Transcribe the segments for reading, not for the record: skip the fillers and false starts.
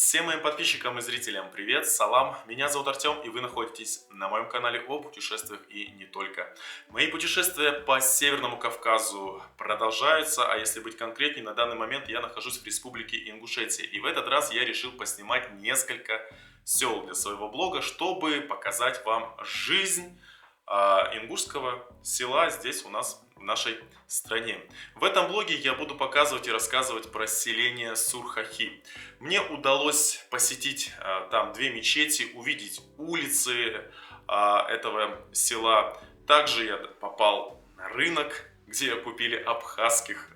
Всем моим подписчикам и зрителям привет, салам, меня зовут Артем, и вы находитесь на моем канале о путешествиях и не только. Мои путешествия по Северному Кавказу продолжаются, а если быть конкретнее, на данный момент я нахожусь в республике Ингушетия. И в этот раз я решил поснимать несколько сел для своего блога, чтобы показать вам жизнь ингушского села здесь у нас в нашей стране. В этом блоге я буду показывать и рассказывать про селение Сурхахи. Мне удалось посетить там две мечети, увидеть улицы этого села. Также я попал на рынок, где купили абхазских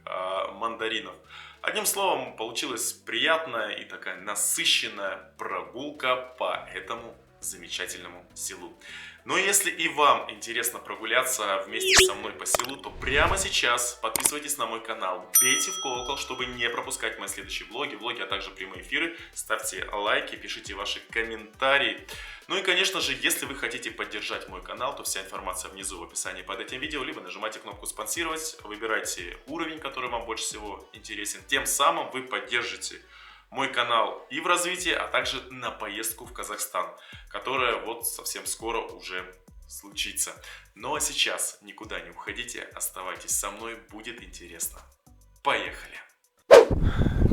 мандаринов. Одним словом, получилась приятная и такая насыщенная прогулка по этому замечательному селу. Но если и вам интересно прогуляться вместе со мной по селу, то прямо сейчас подписывайтесь на мой канал, бейте в колокол, чтобы не пропускать мои следующие влоги, а также прямые эфиры, ставьте лайки, пишите ваши комментарии. Ну и конечно же, если вы хотите поддержать мой канал, то вся информация внизу в описании под этим видео, либо нажимайте кнопку спонсировать, выбирайте уровень, который вам больше всего интересен, тем самым вы поддержите мой канал и в развитии, а также на поездку в Казахстан, которая вот совсем скоро уже случится. Ну а сейчас никуда не уходите, оставайтесь со мной, будет интересно. Поехали!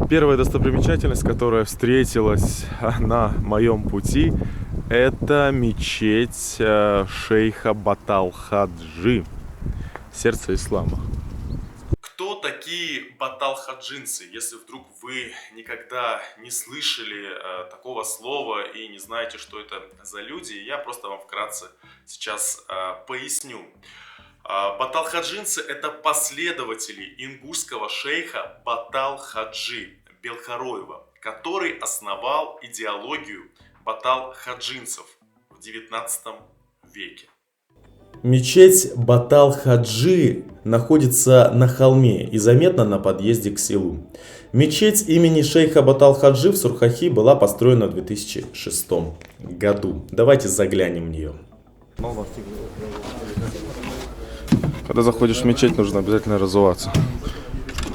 Первая достопримечательность, которая встретилась на моем пути, это мечеть шейха Баталхаджи, сердце ислама. Кто такие баталхаджинцы? Если вдруг вы никогда не слышали такого слова и не знаете, что это за люди, я просто вам вкратце сейчас поясню. Баталхаджинцы – это последователи ингушского шейха Баталхаджи Белхароева, который основал идеологию баталхаджинцев в 19 веке. Мечеть Баталхаджи находится на холме и заметна на подъезде к селу. Мечеть имени шейха Баталхаджи в Сурхахи была построена в 2006 году. Давайте заглянем в нее. Когда заходишь в мечеть, нужно обязательно разуваться.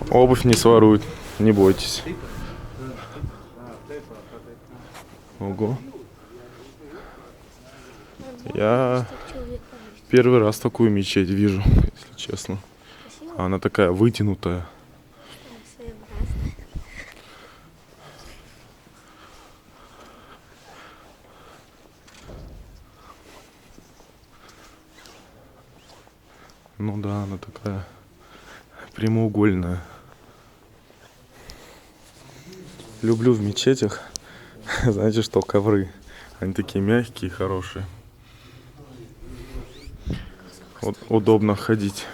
Обувь не своруют, не бойтесь. Ого. Я первый раз такую мечеть вижу, если честно. Она такая вытянутая. Ну да, она такая прямоугольная. Люблю в мечетях, знаете что, ковры. Они такие мягкие, хорошие. Вот, удобно ходить.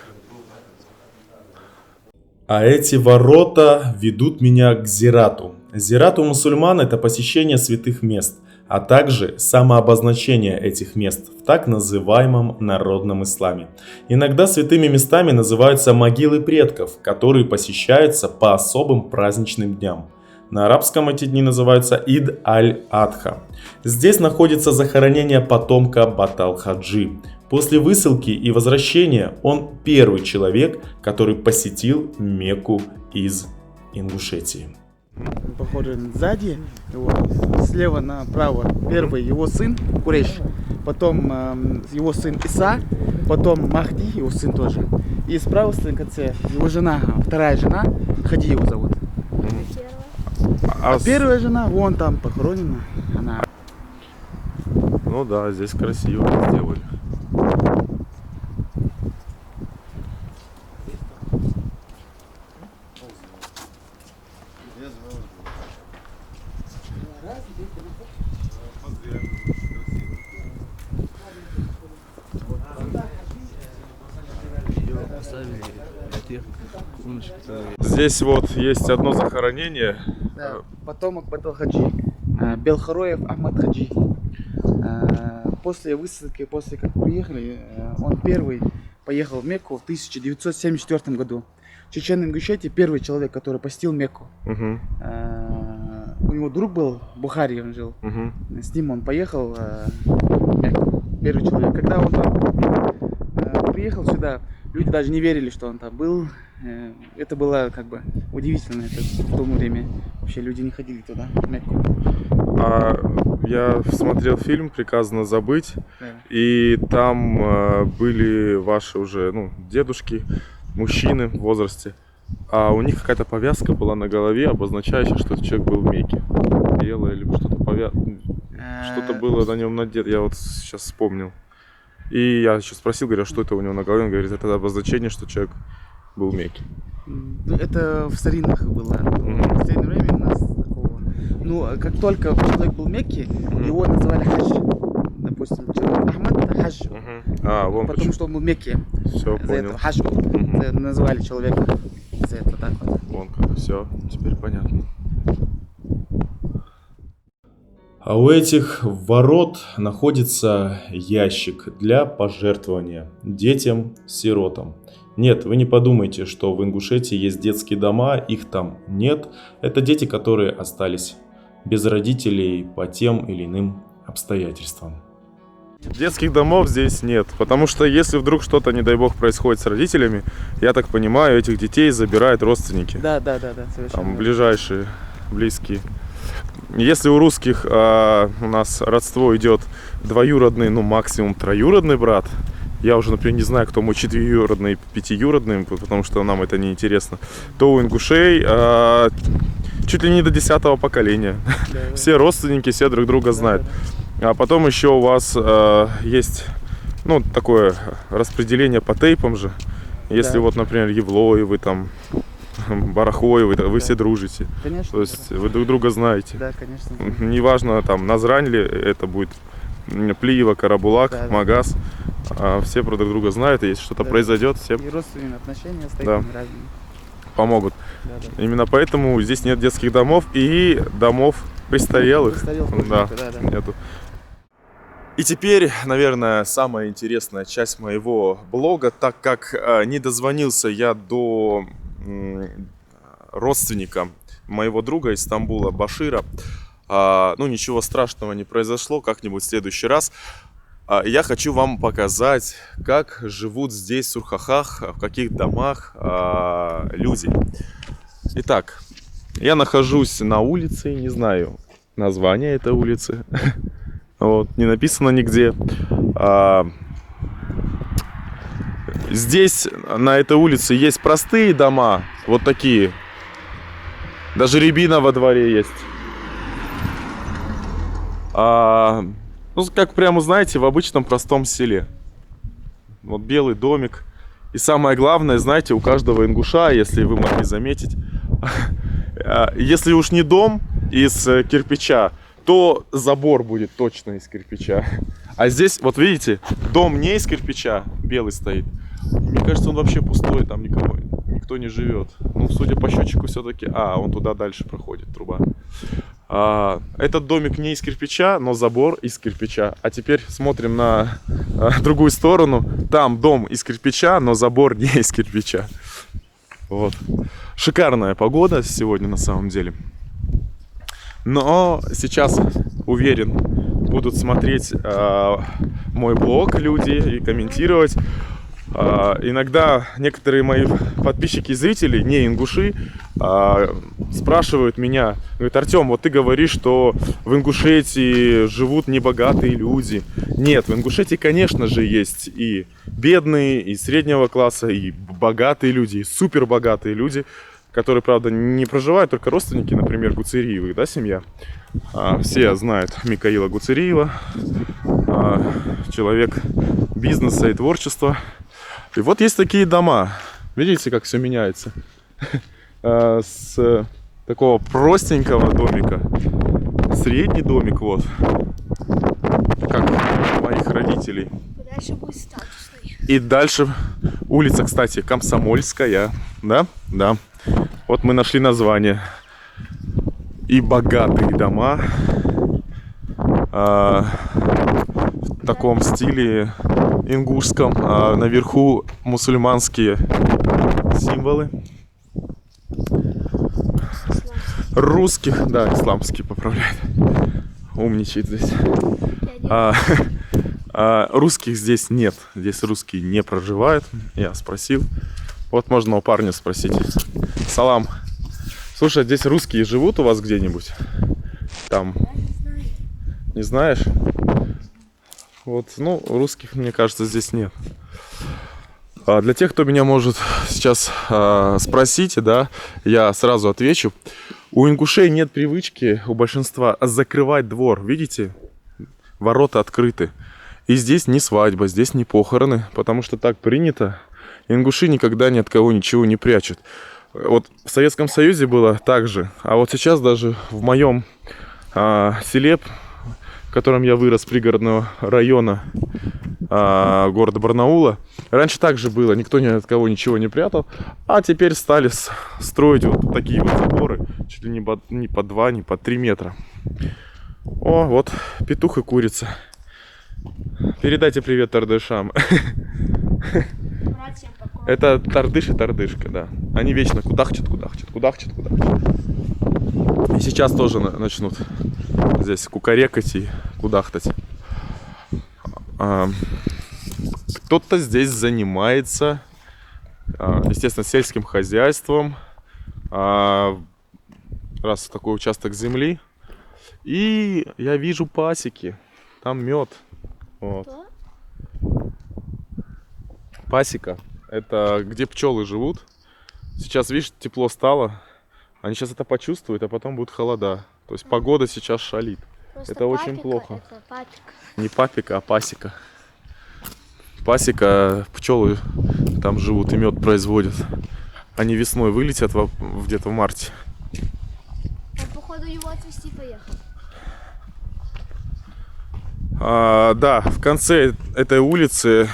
А эти ворота ведут меня к зирату. Зират у мусульман – это посещение святых мест, а также самообозначение этих мест в так называемом народном исламе. Иногда святыми местами называются могилы предков, которые посещаются по особым праздничным дням. На арабском эти дни называются Ид аль-Адха. Здесь находится захоронение потомка Баталхаджи. После высылки и возвращения он первый человек, который посетил Мекку из Ингушетии. Похоже, сзади, его, слева направо, первый его сын Куреш, потом его сын Иса, потом Махди, его сын тоже. И справа в конце его жена, вторая жена, Хади его зовут. А первая жена вон там похоронена. Она... Ну да, здесь красиво сделали. Здесь вот есть одно захоронение. Да, потомок Баталхаджи, Белхароев Ахмад Хаджи. После высадки, после как приехали, он первый поехал в Мекку в 1974 году. Чечен-Ингушетия первый человек, который посетил Мекку. У него друг был, в Бухаре он жил. С ним он поехал в Мекку. Первый человек. Когда он там приехал сюда, люди даже не верили, что он там был. Это было как бы удивительно это, в то время. Вообще люди не ходили туда, в Мекку. А я смотрел фильм «Приказано забыть», Да. и там были ваши уже, ну, дедушки, мужчины в возрасте, а у них какая-то повязка была на голове, обозначающая, что этот человек был в Мекке. Белое или что-то было на нем надето, я вот сейчас вспомнил. И я еще спросил, говорю, что это у него на голове, он говорит, это обозначение, что человек был в Мекке. Ну, это в старинных было. В старинное время у нас такого. Ну, как только человек был в Мекке, его называли хадж. Допустим, человек Ахмад это хадж. А, вон Потому что он был в Мекке. Все, За понял. это хадж. Называли человека за это так вот. Вон как, все, теперь понятно. А у этих ворот находится ящик для пожертвования детям-сиротам. Нет, вы не подумайте, что в Ингушетии есть детские дома, их там нет. Это дети, которые остались без родителей по тем или иным обстоятельствам. Детских домов здесь нет, потому что если вдруг что-то, не дай бог, происходит с родителями, я так понимаю, этих детей забирают родственники. Да, совершенно. Там ближайшие, близкие. Если у русских у нас родство идет двоюродный, ну максимум троюродный брат, я уже, например, не знаю, кто мой четверюродный, пятиюродный, потому что нам это не интересно, то у ингушей чуть ли не до 10-го поколения. Да. Все родственники, все друг друга знают. А потом еще у вас есть, ну, такое распределение по тейпам же. Если Да. вот, например, Евлоевы, там, Барахоевы, вы все дружите. Конечно. То есть вы друг друга знаете. Да, конечно. Неважно, там, Назрань ли это будет, Плиева, Карабулак, Да. Магаз. Все про друг друга знают, и если что-то Да. произойдет, все И родственные отношения с Да. такими разными. помогут. Да. Именно поэтому здесь нет детских домов и домов престарелых. Престарелых, Да, да. нету. И теперь, наверное, самая интересная часть моего блога, так как не дозвонился я до родственника моего друга из Стамбула, Башира. Ну, ничего страшного не произошло, как-нибудь в следующий раз. Я хочу вам показать, как живут здесь, в Сурхахах, в каких домах люди. Итак, я нахожусь на улице, не знаю название этой улицы. Вот, не написано нигде. Здесь, на этой улице, есть простые дома, вот такие. Даже рябина во дворе есть. Ну, как прямо, знаете, в обычном простом селе. Вот белый домик. И самое главное, знаете, у каждого ингуша, если вы могли заметить, если уж не дом из кирпича, то забор будет точно из кирпича. А здесь, вот видите, дом не из кирпича, белый стоит. Мне кажется, он вообще пустой, там никто не живет. Ну, судя по счетчику, все-таки... он туда дальше проходит, труба. Этот домик не из кирпича, но забор из кирпича. А теперь смотрим на другую сторону. Там дом из кирпича, но забор не из кирпича. Вот. Шикарная погода сегодня на самом деле. Но сейчас, уверен, будут смотреть мой блог люди и комментировать. Иногда некоторые мои подписчики и зрители, не ингуши, спрашивают меня, говорят: Артем, вот ты говоришь, что в Ингушетии живут небогатые люди. Нет, в Ингушетии, конечно же, есть и бедные, и среднего класса, и богатые люди, и супербогатые люди, которые, правда, не проживают, только родственники, например, Гуцериевых, да, семья. Все знают Микаила Гуцериева, человек бизнеса и творчества. И вот есть такие дома. Видите, как все меняется? С такого простенького домика. Средний домик, вот. Как у моих родителей. Дальше будет статусный. И дальше улица, кстати, Комсомольская. Да? Да. Вот мы нашли название. И богатые дома. В таком стиле ингушском. Наверху мусульманские символы. Русских, да, исламские поправляет. Умничает здесь. Русских здесь нет. Здесь русские не проживают. Я спросил. Вот можно у парня спросить. Салам. Слушай, здесь русские живут у вас где-нибудь? Там. Не знаешь? Вот, ну, русских, мне кажется, здесь нет. Для тех, кто меня может сейчас спросить, да, я сразу отвечу. У ингушей нет привычки, у большинства, закрывать двор. Видите? Ворота открыты. И здесь не свадьба, здесь не похороны, потому что так принято. Ингуши никогда ни от кого ничего не прячут. Вот в Советском Союзе было так же. А вот сейчас даже в моем селе, в котором я вырос, пригородного района города Барнаула, раньше так же было, никто ни от кого ничего не прятал, а теперь стали строить вот такие вот заборы, чуть ли не по 2, не по 3 метра. О, вот петух и курица. Передайте привет тардышам. Это тардыш и тардышка, да. Они вечно кудахчат. И сейчас тоже начнут здесь кукарекать и кудахтать. Кто-то здесь занимается, естественно, сельским хозяйством. Раз такой участок земли. И я вижу пасеки. Там мед. Вот. Пасека. Это где пчелы живут. Сейчас, видишь, тепло стало. Они сейчас это почувствуют, а потом будут холода. То есть погода сейчас шалит. Просто это очень папика, плохо. Это папика. Не папика, а пасека. Пасека, пчелы там живут и мед производят. Они весной вылетят где-то в марте. Он, походу, его отвезти поехал. Да, в конце этой улицы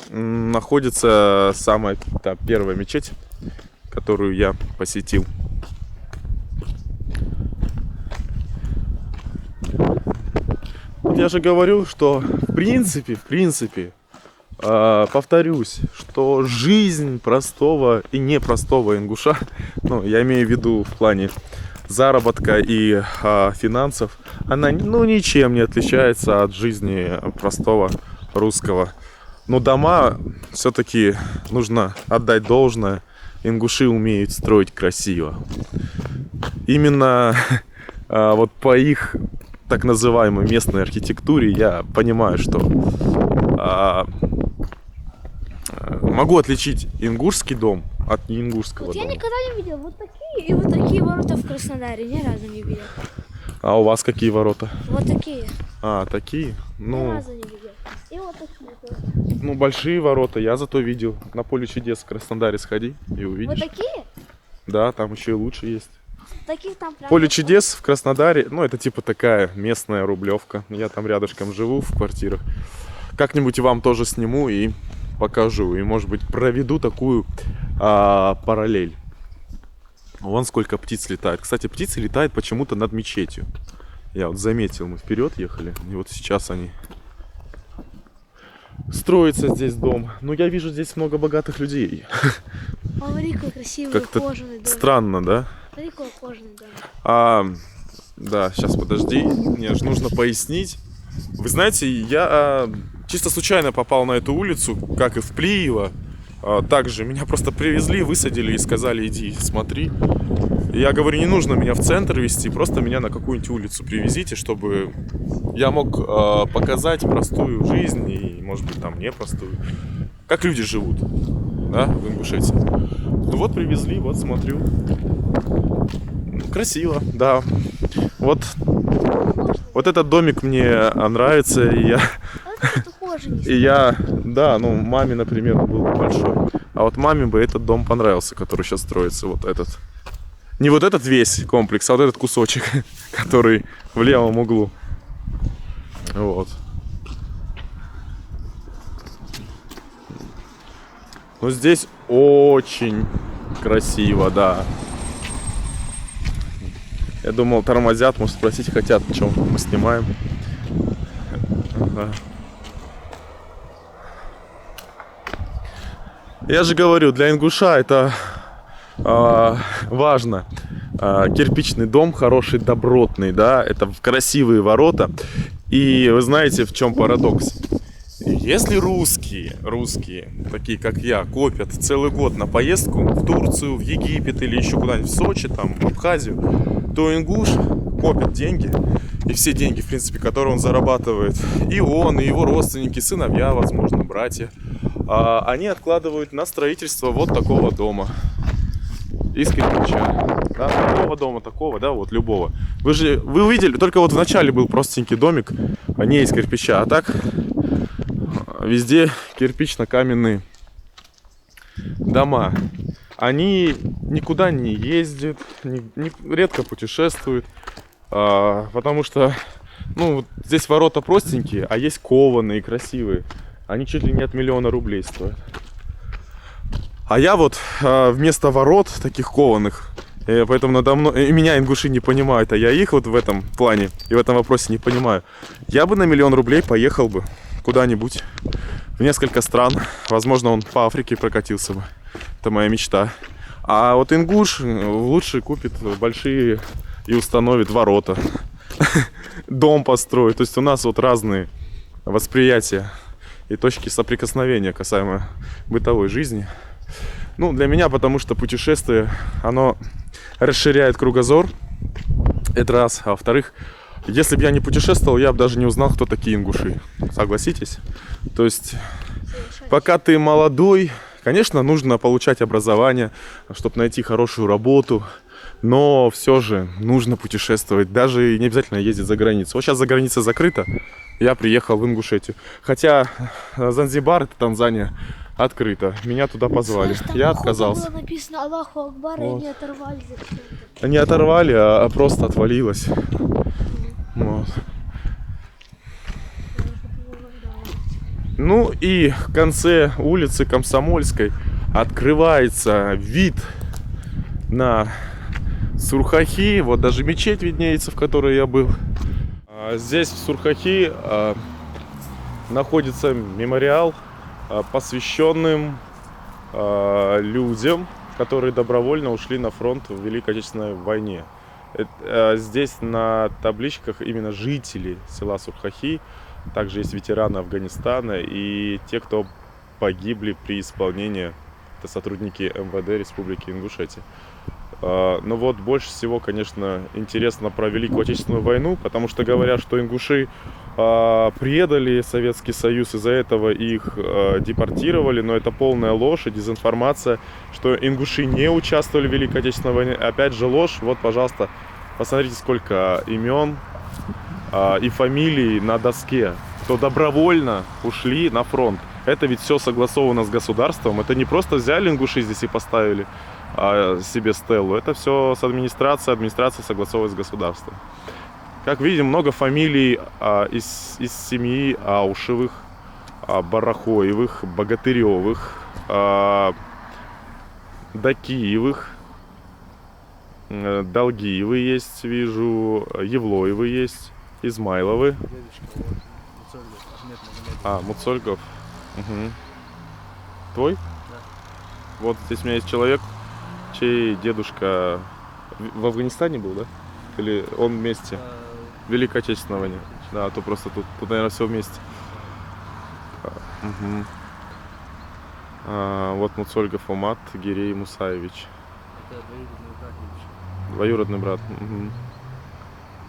находится самая первая мечеть, которую я посетил. Я же говорю, что в принципе, повторюсь, что жизнь простого и непростого ингуша, ну, я имею в виду в плане заработка и финансов, она ничем не отличается от жизни простого русского. Но дома все-таки нужно отдать должное. Ингуши умеют строить красиво. Именно вот по их так называемой местной архитектуре я понимаю, что могу отличить ингушский дом от неингушского Вот дома. я никогда не видел вот такие и вот такие ворота в Краснодаре. Ни разу не видел. А у вас какие ворота? Вот такие. Такие? Ни Ну, разу не видел. И вот такие тоже. ну, большие ворота я зато видел. На поле чудес в Краснодаре сходи и увидишь. Вот такие? Да, там еще и лучше есть. Таких там прям... Поле чудес в Краснодаре, ну, это типа такая местная Рублевка. Я там рядышком живу в квартирах. Как-нибудь вам тоже сниму и покажу. И, может быть, проведу такую параллель. Вон сколько птиц летает. Кстати, птицы летают почему-то над мечетью. Я вот заметил, мы вперед ехали. И вот сейчас они... Строится здесь дом. Но я вижу здесь много богатых людей. Смотри, какой красивый Как-то кожаный дом. странно, да? Смотри, какой кожаный дом. Да, сейчас подожди, мне же нужно пояснить. Вы знаете, я чисто случайно попал на эту улицу, как и в Плиево. Также меня просто привезли, высадили и сказали: иди, смотри. Я говорю, не нужно меня в центр везти, просто меня на какую-нибудь улицу привезите, чтобы я мог показать простую жизнь и, может быть, там непростую. Как люди живут, да, в Ингушетии. Ну вот привезли, вот смотрю. Красиво, да. Вот этот домик мне нравится, и я... Вот похоже не И я, да, ну, маме, например, был большой. А вот маме бы этот дом понравился, который сейчас строится, вот этот. Не вот этот весь комплекс, а вот этот кусочек, который в левом углу. Вот. Ну, здесь очень красиво, да. Я думал, тормозят, может, спросить хотят, о чем мы снимаем. Да. Я же говорю, для ингуша это важно. Кирпичный дом хороший, добротный, да, это красивые ворота. И вы знаете, в чем парадокс? Если русские, такие как я, копят целый год на поездку в Турцию, в Египет или еще куда-нибудь в Сочи, там, в Абхазию, то ингуш копит деньги, и все деньги, в принципе, которые он зарабатывает, и он, и его родственники, сыновья, возможно, братья, они откладывают на строительство вот такого дома из кирпича. Да, такого дома, такого, да, вот любого. Вы увидели, только вот в начале был простенький домик, не из кирпича, а так везде кирпично-каменные дома. Они никуда не ездят, редко путешествуют, потому что, ну, здесь ворота простенькие, а есть кованые, красивые. Они чуть ли не от 1 000 000 рублей стоят. А я вот вместо ворот таких кованых, поэтому надо мной, и меня ингуши не понимают, а я их вот в этом плане и в этом вопросе не понимаю. Я бы на 1 000 000 рублей поехал бы куда-нибудь в несколько стран. Возможно, он по Африке прокатился бы. Это моя мечта. А вот ингуш лучше купит большие и установит ворота. Дом построит. То есть у нас вот разные восприятия и точки соприкосновения касаемо бытовой жизни. Ну, для меня, потому что путешествие, оно расширяет кругозор. Это раз. А во-вторых, если бы я не путешествовал, я бы даже не узнал, кто такие ингуши. Согласитесь? То есть, пока ты молодой, конечно, нужно получать образование, чтобы найти хорошую работу. Но все же нужно путешествовать. Даже не обязательно ездить за границу. Вот сейчас за границей закрыто. Я приехал в Ингушетию. Хотя Занзибар, это Танзания, открыто. Меня туда позвали. Слышь, там Я походу отказался. было написано Аллаху Акбар, Вот. и не оторвали зачем-то. Не оторвали, а просто отвалилось. Вот. Ну и в конце улицы Комсомольской открывается вид на Сурхахи. Вот даже мечеть виднеется, в которой я был. Здесь в Сурхахи находится мемориал, посвященным людям, которые добровольно ушли на фронт в Великой Отечественной войне. Здесь на табличках именно жители села Сурхахи. Также есть ветераны Афганистана и те, кто погибли при исполнении, это сотрудники МВД Республики Ингушетия. Но вот больше всего, конечно, интересно про Великую Отечественную войну, потому что говорят, что ингуши предали Советский Союз, из-за этого их депортировали, но это полная ложь и дезинформация, что ингуши не участвовали в Великой Отечественной войне. Опять же ложь. Вот, пожалуйста, посмотрите, сколько имен и фамилий на доске, кто добровольно ушли на фронт. Это ведь все согласовано с государством. Это не просто взяли ингуши здесь и поставили себе стелу. Это все с администрацией. Администрация согласовывает с государством. Как видим, много фамилий из семьи Аушевых, Барахоевых, Богатыревых, Дакиевых, Долгиевы есть, вижу, Евлоевы есть, Измайловы. Муцольгов. Угу. Твой? Да. Вот здесь у меня есть человек, чей дедушка в Афганистане был, да? Или он вместе? Великой Отечественной войне. Да, а то просто тут, наверное, все вместе. Угу. Вот Муцольгов Умат Гирей Мусаевич. Это двоюродный брат дедушки. Двоюродный брат. Угу.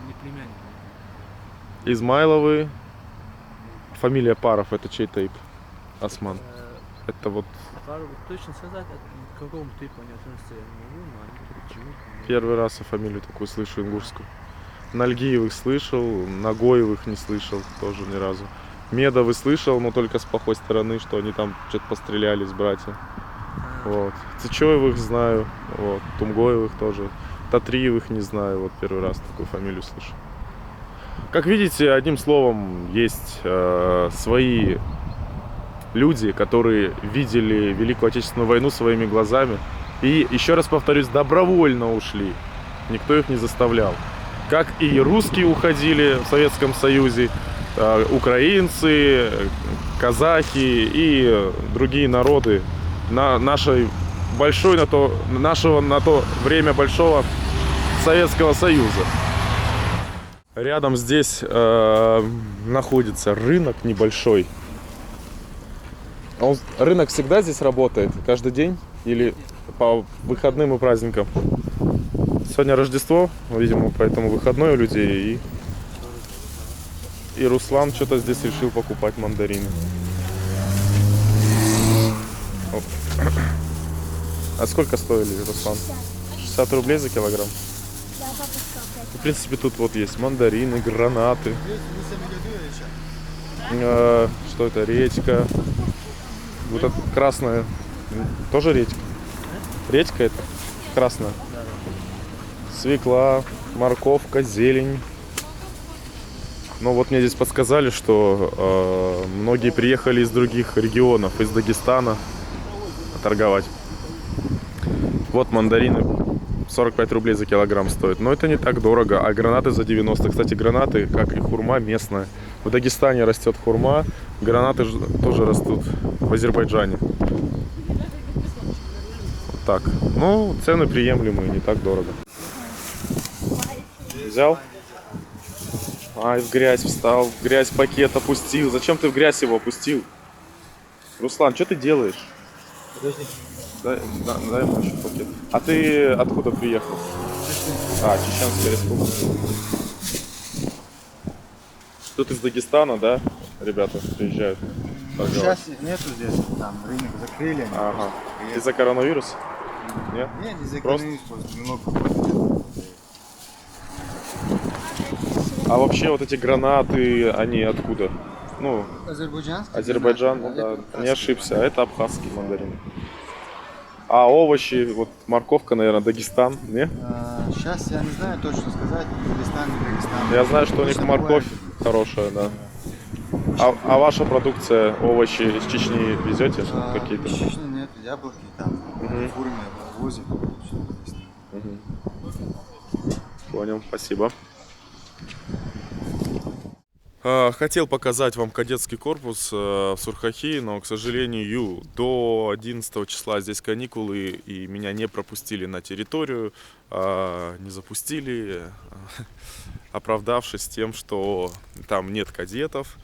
Не племянник. Измайловы. Фамилия Паров, это чей тейп? Осман. Это вот... Пару точно сказать, к какому типу они относятся, я не могу, но они тут живут. Первый раз я фамилию такую слышу, ингушскую. Нальгиевых слышал, Нагоевых не слышал тоже ни разу. Медовый слышал, но только с плохой стороны, что они там что-то пострелялись, братья. Вот. Цичоевых знаю, вот. Тумгоевых тоже. Татриевых не знаю, вот первый раз такую фамилию слышу. Как видите, одним словом, есть свои люди, которые видели Великую Отечественную войну своими глазами. И, еще раз повторюсь, добровольно ушли. Никто их не заставлял. Как и русские уходили в Советском Союзе, украинцы, казахи и другие народы нашего на то время большого Советского Союза. Рядом здесь находится рынок небольшой. Рынок всегда здесь работает? Каждый день? Или по выходным и праздникам? Сегодня Рождество, видимо, поэтому выходной у людей. И Руслан что-то здесь решил покупать мандарины. Оп. А сколько стоили, Руслан? 60 рублей за килограмм? Да, папа сказал. В принципе, тут вот есть мандарины, гранаты. Что это? Редька. Вот это красная. Тоже редька? Редька это? Красная. Свекла, морковка, зелень. Но вот мне здесь подсказали, что многие приехали из других регионов, из Дагестана торговать. Вот мандарины 45 рублей за килограмм стоят. Но это не так дорого. А гранаты за 90. Кстати, гранаты, как и хурма, местная. В Дагестане растет хурма. Гранаты тоже растут в Азербайджане. Вот так. Ну, цены приемлемые, не так дорого. Взял? Ай, в грязь встал, в грязь пакет опустил. Зачем ты в грязь его опустил? Руслан, что ты делаешь? Дай ему еще пакет. А ты откуда приехал? А, Чеченская республика. Тут из Дагестана, да, ребята приезжают? Сейчас нету здесь, там рынок закрыли. Они Ага. просто Из-за коронавируса? Нет? Нет, не Просто? закрылись, просто немного. А вообще вот эти гранаты, они откуда? Ну, Азербайджанский? Азербайджан, ну да, не ошибся. А это абхазский мандарин. А овощи, вот морковка, наверное, Дагестан, не? Сейчас я не знаю точно сказать, Дагестан, не Дагестан. Я знаю, что у них Точно морковь бывает. хорошая, да. А ваша продукция, овощи из Чечни везете какие-то? Чечни нет, яблоки там, Мгм. фурами возим. Понял, спасибо. Хотел показать вам кадетский корпус в Сурхахи, но, к сожалению, до 11 числа здесь каникулы, и меня не пропустили на территорию, не запустили, оправдавшись тем, что там нет кадетов,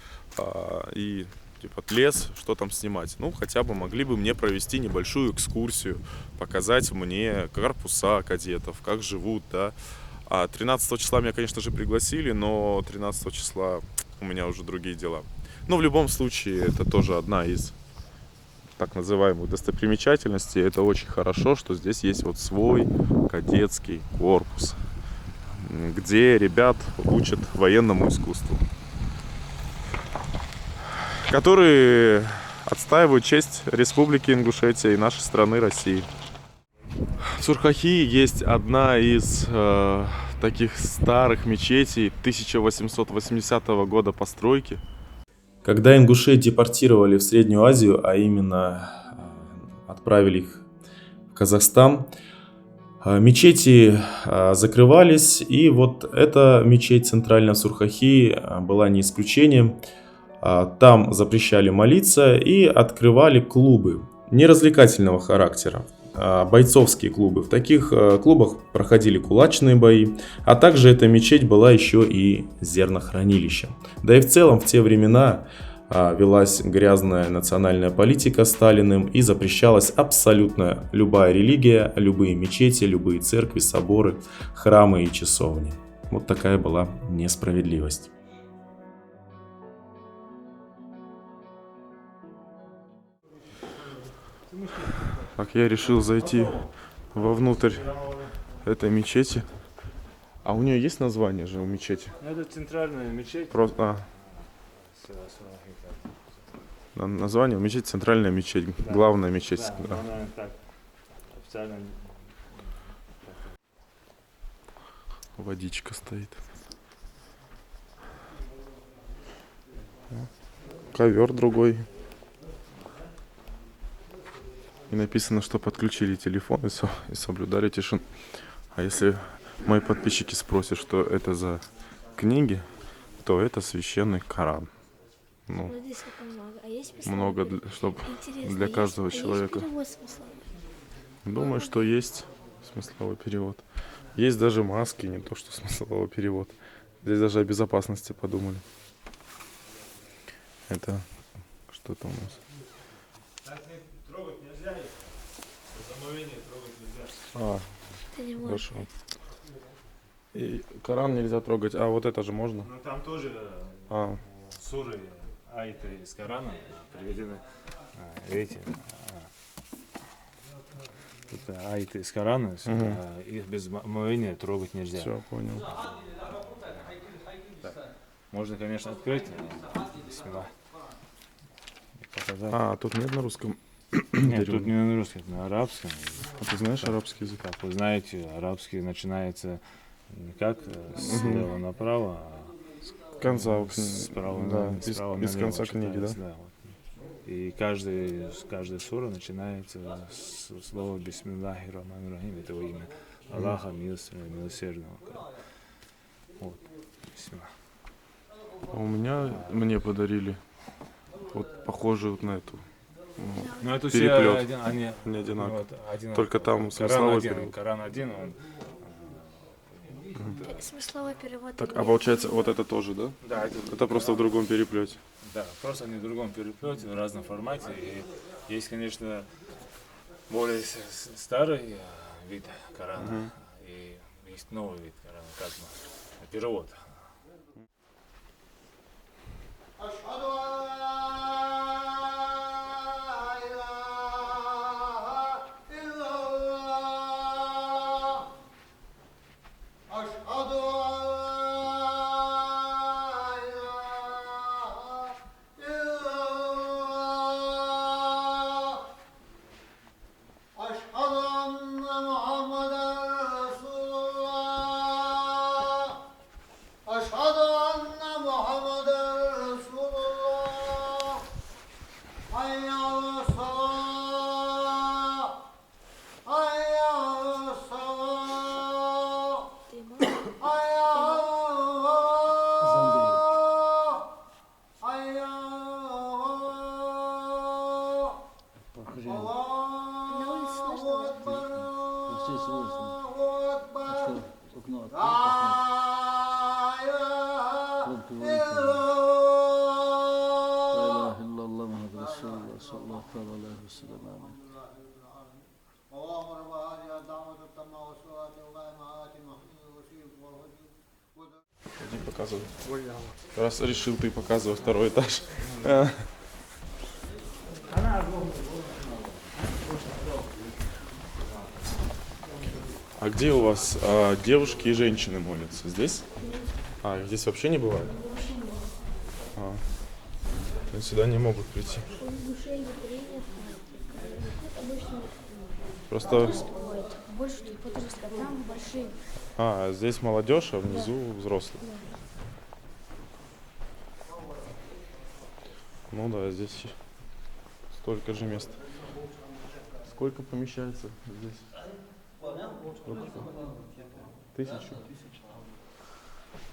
и типа лес, что там снимать. Ну, хотя бы могли бы мне провести небольшую экскурсию, показать мне корпуса кадетов, как живут, да. А 13 числа меня, конечно же, пригласили, но 13 числа у меня уже другие дела. Но в любом случае, это тоже одна из так называемых достопримечательностей. Это очень хорошо, что здесь есть вот свой кадетский корпус, где ребят учат военному искусству, которые отстаивают честь Республики Ингушетия и нашей страны России. В Сурхахи есть одна из таких старых мечетей 1880 года постройки. Когда ингушей депортировали в Среднюю Азию, а именно отправили их в Казахстан, мечети закрывались, и вот эта мечеть центральная в Сурхахи была не исключением. Там запрещали молиться и открывали клубы неразвлекательного характера, бойцовские клубы. В таких клубах проходили кулачные бои, а также эта мечеть была еще и зернохранилищем. Да и в целом в те времена велась грязная национальная политика Сталиным и запрещалась абсолютно любая религия, любые мечети, любые церкви, соборы, храмы и часовни. Вот такая была несправедливость. Так, я решил зайти вовнутрь этой мечети. А у нее есть название же у мечети? Это центральная мечеть. Просто, название у мечети центральная мечеть, главная мечеть. Да. Она так официально. Водичка стоит. Ковер другой. И написано, что подключили телефон и соблюдали тишину. А если мои подписчики спросят, что это за книги, то это священный Коран. Ну, Смотри, сколько много. А есть смысловой много, перевод? чтобы Интересно, для есть- каждого а есть человека. перевод смысловой? Думаю, что есть смысловой перевод. Есть даже маски, не то что смысловой перевод. Здесь даже о безопасности подумали. Это что-то у нас. А, Ты не можешь. хорошо. И Коран нельзя трогать, а вот это же можно? Ну там тоже А, суры, айты из Корана приведены. Видите? Тут айты из Корана, их без омовения трогать нельзя. все, понял. Можно, конечно, открыть. Бисмилlah. И показать. А, тут нет на русском? Нет, тут не на русском, на арабском. А ты знаешь арабский язык? Как вы знаете, арабский начинается не как слева направо, а Конца справа, да, справа из налево конца книги, да? читается, вот. И каждая сура начинается с слова Бисмиллахи Рахмани Рахим, это во имя Аллаха милосердного. Вот. Бисмилlah. А у меня, мне подарили вот похожую вот на эту. Ну, Но это переплет. все они не одинаково. вот, один, Только там Коран смысловой один, перевод. Коран один, он Смысловой перевод. Так, или а нет? получается, вот это тоже, да? да, Это просто в другом переплете. Да, просто они в другом переплете, в разном формате. И есть, конечно, более старый вид Корана, и есть новый вид Корана, как бы перевод. Ты можешь? На улице слышно? Иди показывай. Раз решил ты показывать второй этаж. А где у вас девушки и женщины молятся? Здесь? А, их здесь вообще не бывает? А, они сюда не могут прийти. Ингушей принято. Обычно Просто... бывает. Больше тут подростков, там большие. А, здесь молодежь, а внизу взрослые. Ну да, здесь столько же мест. Сколько помещается здесь? Сколько? 1000?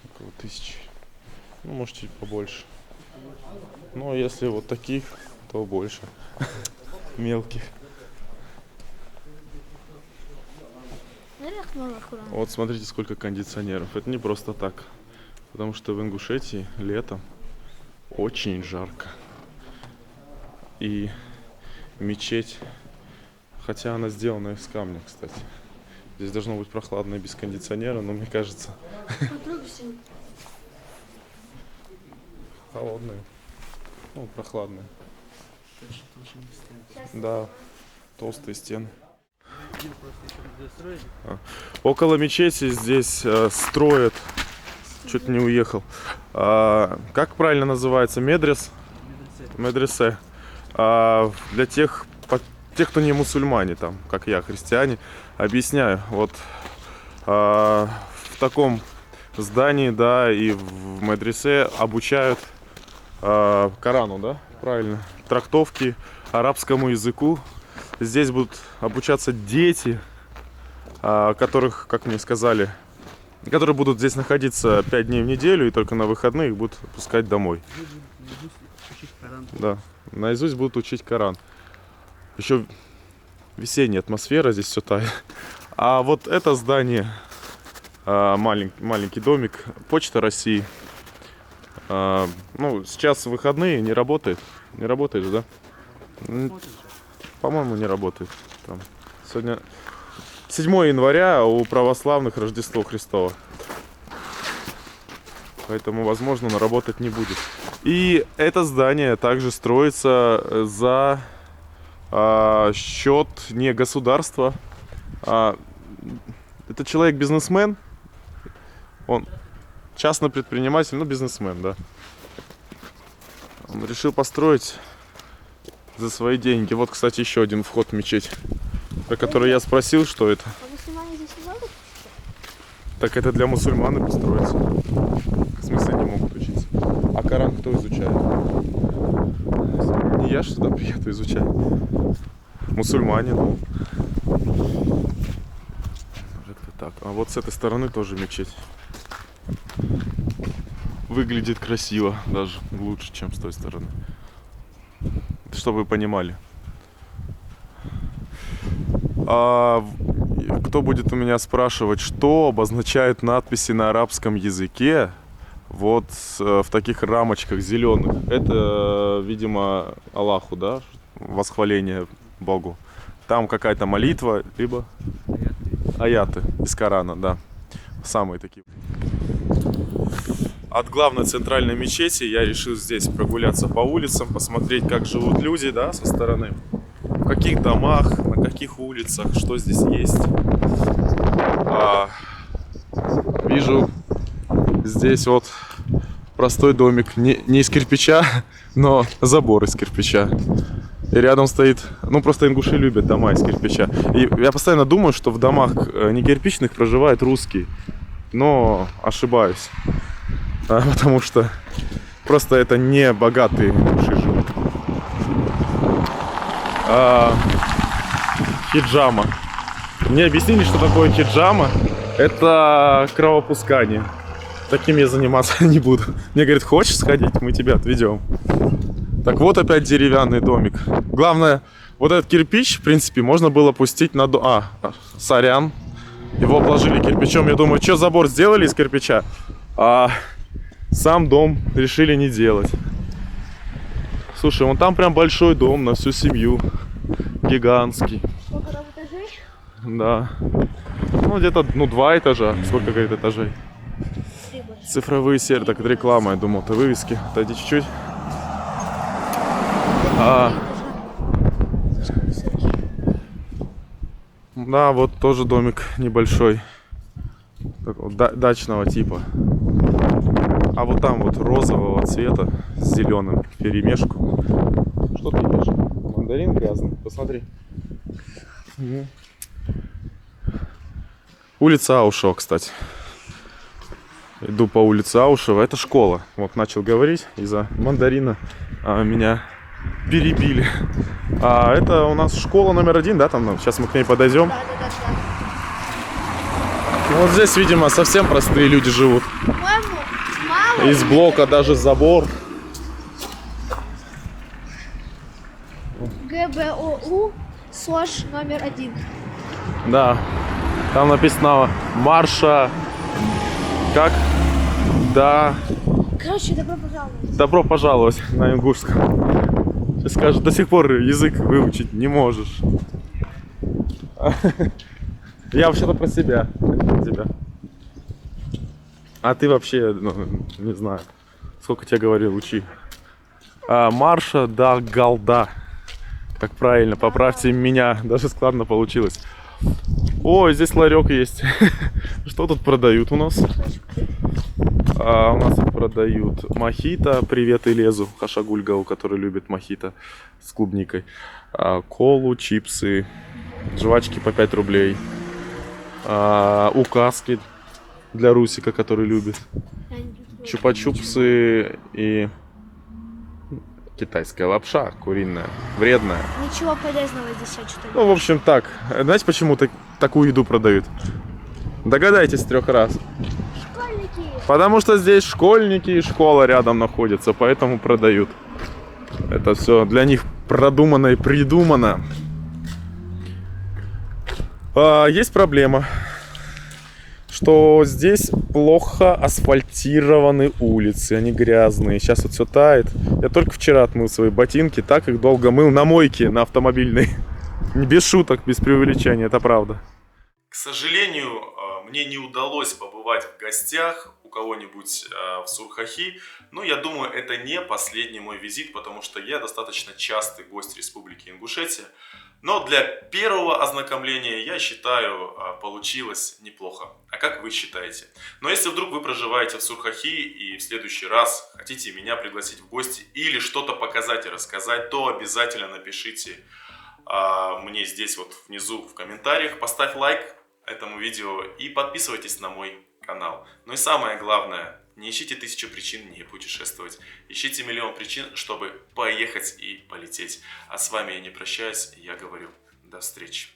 Около 1000. Ну, может, чуть побольше. Но если вот таких, то больше. Мелких. Вот смотрите, сколько кондиционеров. Это не просто так. Потому что в Ингушетии летом очень жарко. И мечеть, хотя она сделана из камня, кстати. Здесь должно быть прохладно и без кондиционера, но мне кажется... Холодные. Ну, прохладные. Да, толстые стены. Около мечети здесь строят, чуть не уехал. Как правильно называется? Медрес? Медресе. Для тех, кто не мусульмане, там, как я, христиане, объясняю. Вот в таком здании, да, и в медресе обучают Корану, да, правильно, трактовки, арабскому языку. Здесь будут обучаться дети, которых, как мне сказали, которые будут здесь находиться 5 дней в неделю, и только на выходные их будут пускать домой. Да, наизусть будут учить Коран. Еще весенняя атмосфера, здесь все тает. А вот это здание Маленький домик. Почта России. Ну, сейчас выходные, не работает. Не работает же, да? По-моему, не работает. Там. Сегодня 7 января, у православных Рождество Христово. Поэтому, возможно, но работать не будет. И это здание также строится за счет не государства. Это человек-бизнесмен. Он частный предприниматель, ну бизнесмен, да. Он решил построить за свои деньги. Вот, кстати, еще один вход в мечеть, про который я спросил, что это. А мусульмане здесь не могут? Так это для мусульман и построится. В смысле не могут учиться? А Коран кто изучает? Не я ж сюда приеду изучать. Мусульмане, ну. Как-то так. А вот с этой стороны тоже мечеть. Выглядит красиво, даже лучше, чем с той стороны. Чтобы вы понимали. Кто будет у меня спрашивать, что обозначают надписи на арабском языке вот в таких рамочках зеленых? Это, видимо, Аллаху, да? Восхваление Богу. Там какая-то молитва, либо аяты из Корана, да. Самые такие. От главной центральной мечети я решил здесь прогуляться по улицам, посмотреть, как живут люди, да, со стороны. В каких домах, на каких улицах, что здесь есть. Вижу здесь вот простой домик, не из кирпича, но забор из кирпича. И рядом стоит, ну просто ингуши любят дома из кирпича. И я постоянно думаю, что в домах не кирпичных проживают русские, но ошибаюсь. Потому что просто это не богатые ингуши живут. Хиджама. Мне объяснили, что такое хиджама. Это кровопускание. Таким я заниматься не буду. Мне говорят, хочешь сходить, мы тебя отведем. Так вот опять деревянный домик. Главное, вот этот кирпич, в принципе, можно было пустить на дом. Сорян. Его обложили кирпичом. Я думаю, что забор сделали из кирпича, а сам дом решили не делать. Слушай, вон там прям большой дом на всю семью. Гигантский. Сколько там этажей? Да. Ну, где-то, 2 этажа. Сколько, говорит, этажей? 3 больше. Цифровые серии. Так, это реклама, я думал, это вывески. Отойди чуть-чуть. Да, вот тоже домик небольшой. Такого дачного типа. А вот там вот розового цвета с зеленым вперемешку. Что ты ешь? Мандарин грязный, посмотри. Угу. Улица Аушева, кстати. Иду по улице Аушева. Это школа. Вот начал говорить, из-за мандарина меня перебили. А это у нас школа номер 1, да? Там, сейчас мы к ней подойдем. Да. Вот здесь, видимо, совсем простые люди живут. По-моему, мало. Из блока даже забор. ГБОУ СОЖ номер 1. Да. Там написано Марша. Как? Да. Короче, добро пожаловать. Добро пожаловать на ингушском. Сейчас скажут, до сих пор язык выучить не можешь. Я вообще-то про себя. А ты вообще, не знаю, сколько тебе говорил, учи. Марша да Галда. Как правильно, поправьте меня. Даже складно получилось. Ой, здесь ларек есть. Что тут продают у нас? У нас тут продают мохито. Привет Илезу Хашагульгау, который любит мохито с клубникой. Колу, чипсы, жвачки по 5 рублей. Указки для Русика, который любит. Чупа-чупсы и китайская лапша куриная, вредная. Ничего полезного здесь я что-то. Ну, в общем, так. Знаете, почему такую еду продают? Догадайтесь 3 раз. Школьники. Потому что здесь школьники и школа рядом находятся, поэтому продают. Это все для них продумано и придумано. Есть проблема. что здесь плохо асфальтированы улицы, они грязные. Сейчас вот все тает. Я только вчера отмыл свои ботинки, так их долго мыл на мойке, на автомобильной. Без шуток, без преувеличения, это правда. К сожалению, мне не удалось побывать в гостях у кого-нибудь в Сурхахи, но я думаю, это не последний мой визит, потому что я достаточно частый гость Республики Ингушетия. Но для первого ознакомления, я считаю, получилось неплохо. А как вы считаете? Но если вдруг вы проживаете в Сурхахи и в следующий раз хотите меня пригласить в гости или что-то показать и рассказать, то обязательно напишите мне здесь вот внизу в комментариях, поставь лайк этому видео и подписывайтесь на мой канал. Ну и самое главное, не ищите 1000 причин не путешествовать, ищите миллион причин, чтобы поехать и полететь. А с вами я не прощаюсь, я говорю до встречи.